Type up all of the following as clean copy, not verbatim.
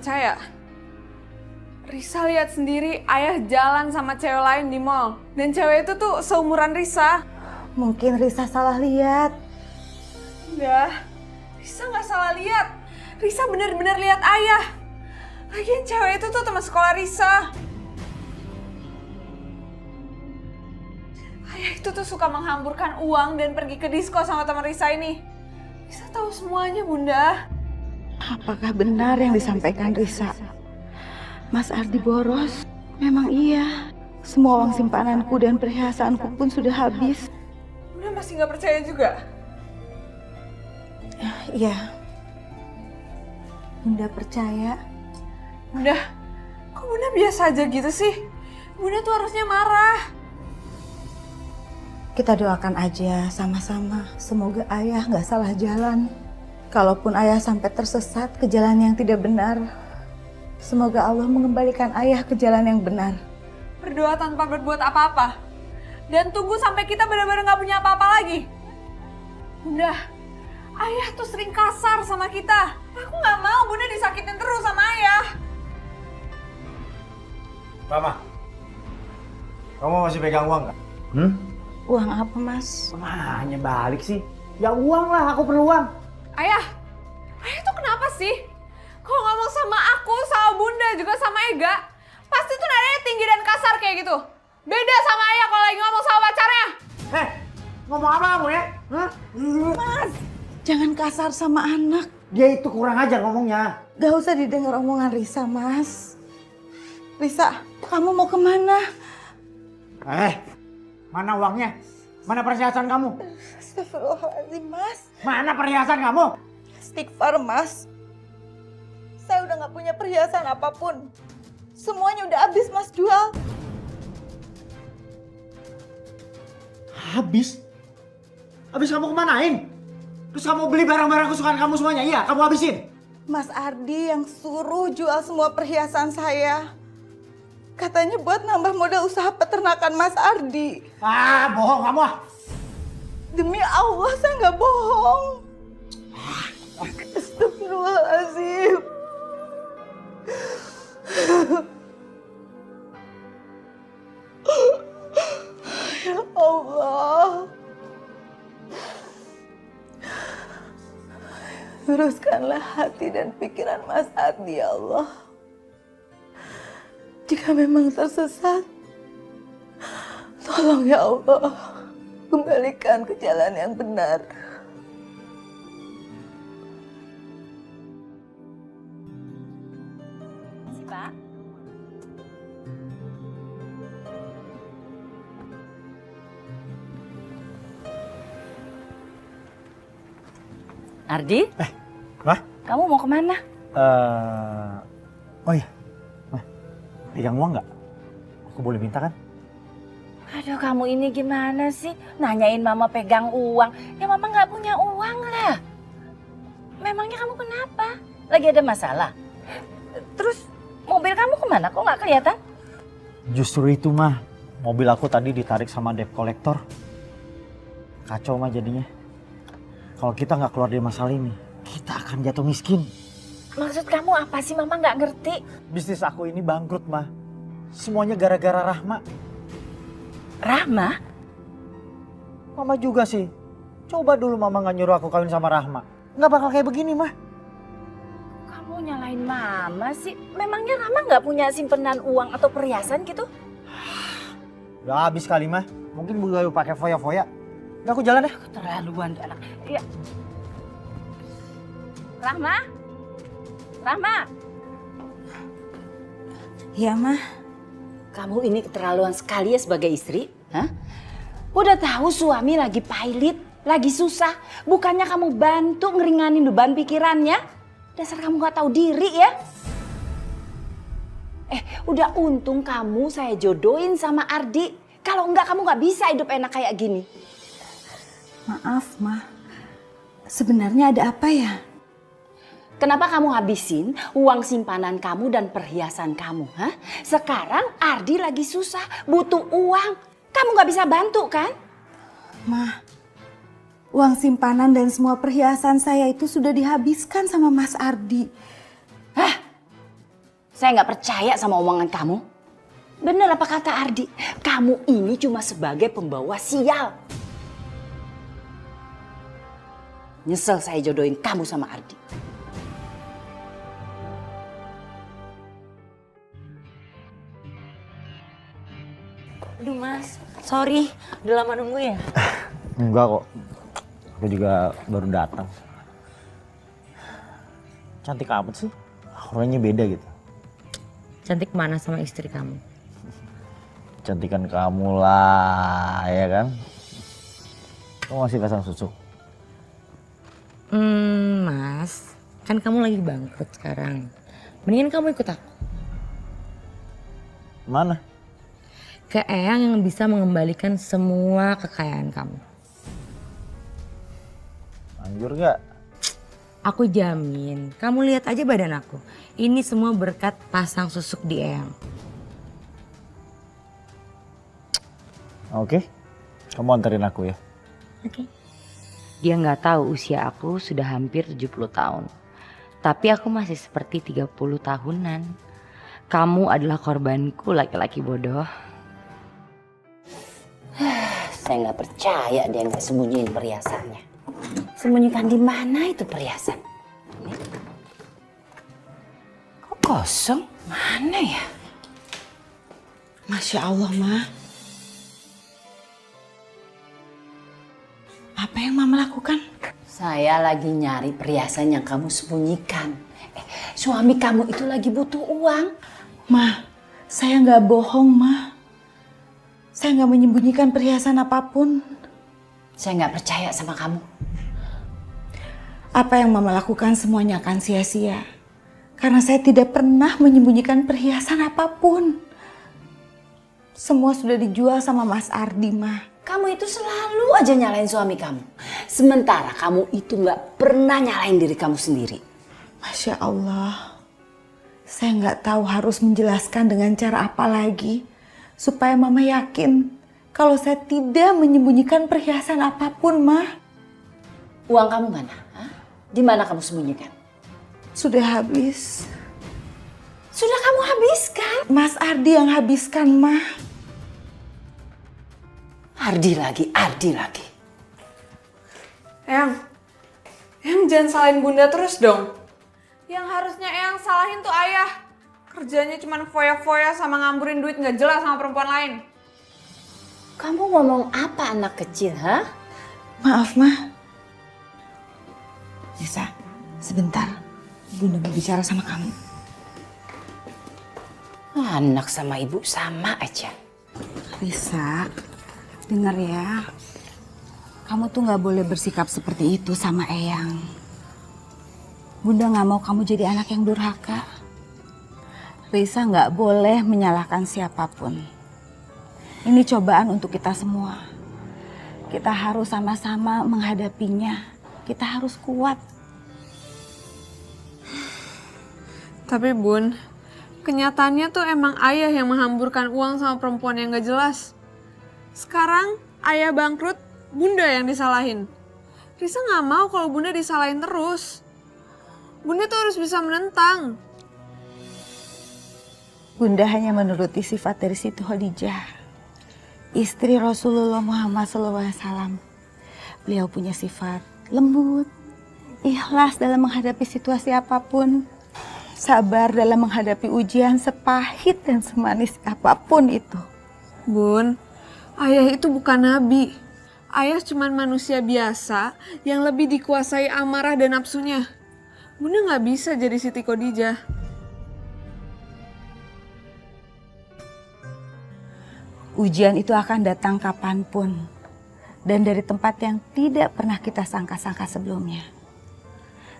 percaya. Risa lihat sendiri ayah jalan sama cewek lain di mall. Dan cewek itu tuh seumuran Risa. Mungkin Risa salah lihat. Udah, Risa nggak salah lihat. Risa bener-bener lihat ayah. Lagian cewek itu tuh teman sekolah Risa. Ayah itu tuh suka menghamburkan uang dan pergi ke disko sama teman Risa ini. Risa tahu semuanya, Bunda. Apakah benar yang disampaikan Risa? Mas Ardi boros? Memang iya. Semua uang simpananku dan perhiasanku pun sudah habis. Bunda masih nggak percaya juga? Iya. Bunda percaya. Bunda, kok Bunda biasa aja gitu sih? Bunda tuh harusnya marah. Kita doakan aja sama-sama. Semoga ayah nggak salah jalan. Kalaupun ayah sampai tersesat ke jalan yang tidak benar, semoga Allah mengembalikan ayah ke jalan yang benar. Berdoa tanpa berbuat apa-apa. Dan tunggu sampai kita benar-benar nggak punya apa-apa lagi. Bunda, ayah tuh sering kasar sama kita. Aku nggak mau Bunda disakitin terus sama ayah. Mama, kamu masih pegang uang nggak? Uang apa, Mas? Hanya balik sih. Ya uang lah, aku perlu uang. Ayah tuh kenapa sih? Kalau ngomong sama aku, sama Bunda, juga sama Ega, pasti tuh nadanya tinggi dan kasar kayak gitu. Beda sama ayah kalau lagi ngomong sama pacarnya. Ngomong apa kamu ya? Mas, jangan kasar sama anak. Dia itu kurang ajar ngomongnya. Gak usah didengar omongan Risa, Mas. Risa, kamu mau kemana? Mana uangnya? Mana perhiasan kamu? Astagfirullahaladzim, Mas. Mana perhiasan kamu? Istighfar, Mas. Saya udah gak punya perhiasan apapun. Semuanya udah habis Mas jual. Habis? Habis kamu kemanain? Terus kamu beli barang-barang kesukaan kamu semuanya? Iya, kamu habisin? Mas Ardi yang suruh jual semua perhiasan saya. Katanya buat nambah modal usaha peternakan Mas Ardi. Bohong kamu ah. Demi Allah saya nggak bohong. Astagfirullahaladzim. Ya Allah. Luruskanlah hati dan pikiran Mas Ardi, ya Allah. Jika memang tersesat, tolong ya Allah, kembalikan ke jalan yang benar. Pak. Ardi? Mah? Kamu mau kemana? Oh iya. Mah, pegang uang nggak? Aku boleh minta kan? Aduh, kamu ini gimana sih? Nanyain mama pegang uang. Ya mama nggak punya uang lah. Memangnya kamu kenapa? Lagi ada masalah? Terus mobil kamu kemana? Kok nggak kelihatan? Justru itu mah, mobil aku tadi ditarik sama debt collector. Kacau mah jadinya. Kalau kita nggak keluar dari masalah ini, kita akan jatuh miskin. Maksud kamu apa sih? Mama nggak ngerti. Bisnis aku ini bangkrut mah. Semuanya gara-gara Rahma. Rahma? Mama juga sih. Coba dulu mama nggak nyuruh aku kawin sama Rahma. Nggak bakal kayak begini mah. Kamu nyalain mama sih? Memangnya Rahma nggak punya simpenan uang atau perhiasan gitu? Udah habis kali mah. Mungkin baru pakai foya-foya. Udah aku jalan deh. Keterlaluan tuh anak. Iya. Rahma? Rahma? Iya, Mah. Kamu ini keterlaluan sekali ya sebagai istri. Hah? Udah tahu suami lagi pailit, lagi susah. Bukannya kamu bantu ngeringanin beban pikirannya. Dasar kamu gak tahu diri ya. Udah untung kamu saya jodohin sama Ardi. Kalau enggak kamu gak bisa hidup enak kayak gini. Maaf, Mah. Sebenarnya ada apa ya? Kenapa kamu habisin uang simpanan kamu dan perhiasan kamu? Hah? Sekarang Ardi lagi susah, butuh uang. Kamu gak bisa bantu kan? Mah, uang simpanan dan semua perhiasan saya itu sudah dihabiskan sama Mas Ardi. Hah? Saya nggak percaya sama omongan kamu. Bener apa kata Ardi? Kamu ini cuma sebagai pembawa sial. Nyesel saya jodohin kamu sama Ardi. Aduh mas, sorry, udah lama nunggu ya? Enggak kok. Aku juga baru datang. Cantik amat sih. Auranya beda gitu. Cantik mana sama istri kamu? Cantikan kamu lah, ya kan? Kamu masih pasang susuk? Mas, kan kamu lagi bangkrut sekarang. Mendingan kamu ikut aku. Mana? Ke Eyang yang bisa mengembalikan semua kekayaan kamu. Anjur gak? Aku jamin, kamu lihat aja badan aku. Ini semua berkat pasang susuk di Eyang. Oke, kamu anterin aku ya. Oke. Dia nggak tahu usia aku sudah hampir 70 tahun. Tapi aku masih seperti 30 tahunan. Kamu adalah korbanku, laki-laki bodoh. Saya nggak percaya dia nggak sembunyiin perhiasannya. Sembunyikan di mana itu perhiasan? Ini. Kok kosong? Mana ya? Masya Allah, Ma. Apa yang Mama lakukan? Saya lagi nyari perhiasan yang kamu sembunyikan. Suami kamu itu lagi butuh uang. Ma, saya nggak bohong, Ma. Saya nggak menyembunyikan perhiasan apapun. Saya nggak percaya sama kamu. Apa yang Mama lakukan semuanya akan sia-sia. Karena saya tidak pernah menyembunyikan perhiasan apapun. Semua sudah dijual sama Mas Ardi, Ma. Kamu itu selalu aja nyalain suami kamu. Sementara kamu itu nggak pernah nyalain diri kamu sendiri. Masya Allah. Saya nggak tahu harus menjelaskan dengan cara apa lagi. Supaya Mama yakin kalau saya tidak menyembunyikan perhiasan apapun, Ma. Uang kamu mana? Hah? Di mana kamu sembunyikan? Sudah habis. Sudah kamu habiskan. Mas Ardi yang habiskan, Ma. Ardi lagi. Eyang jangan salahin Bunda terus dong. Yang harusnya Eyang salahin tuh Ayah. Kerjanya cuma foya-foya sama ngamburin duit nggak jelas sama perempuan lain. Kamu ngomong apa anak kecil, ha? Maaf, Ma. Bisa, sebentar. Bunda mau bicara sama kamu. Anak sama ibu sama aja. Risa, dengar ya. Kamu tuh nggak boleh bersikap seperti itu sama Eyang. Bunda nggak mau kamu jadi anak yang durhaka. Risa nggak boleh menyalahkan siapapun. Ini cobaan untuk kita semua. Kita harus sama-sama menghadapinya. Kita harus kuat. Tapi Bun, kenyataannya tuh emang Ayah yang menghamburkan uang sama perempuan yang gak jelas. Sekarang Ayah bangkrut, Bunda yang disalahin. Risa gak mau kalau Bunda disalahin terus. Bunda tuh harus bisa menentang. Bunda hanya menuruti sifat dari Siti Khadijah, istri Rasulullah Muhammad SAW. Beliau punya sifat lembut, ikhlas dalam menghadapi situasi apapun, sabar dalam menghadapi ujian sepahit dan semanis apapun itu. Bun, Ayah itu bukan nabi. Ayah cuman manusia biasa yang lebih dikuasai amarah dan nafsunya. Bunda gak bisa jadi Siti Khadijah. Ujian itu akan datang kapanpun dan dari tempat yang tidak pernah kita sangka-sangka sebelumnya.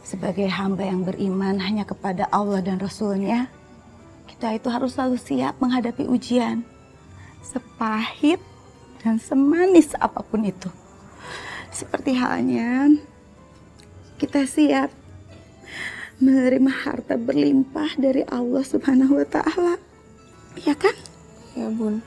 Sebagai hamba yang beriman hanya kepada Allah dan Rasul-Nya, kita itu harus selalu siap menghadapi ujian. Sepahit dan semanis apapun itu. Seperti halnya kita siap menerima harta berlimpah dari Allah Subhanahu wa Ta'ala. Iya kan? Ya Bun.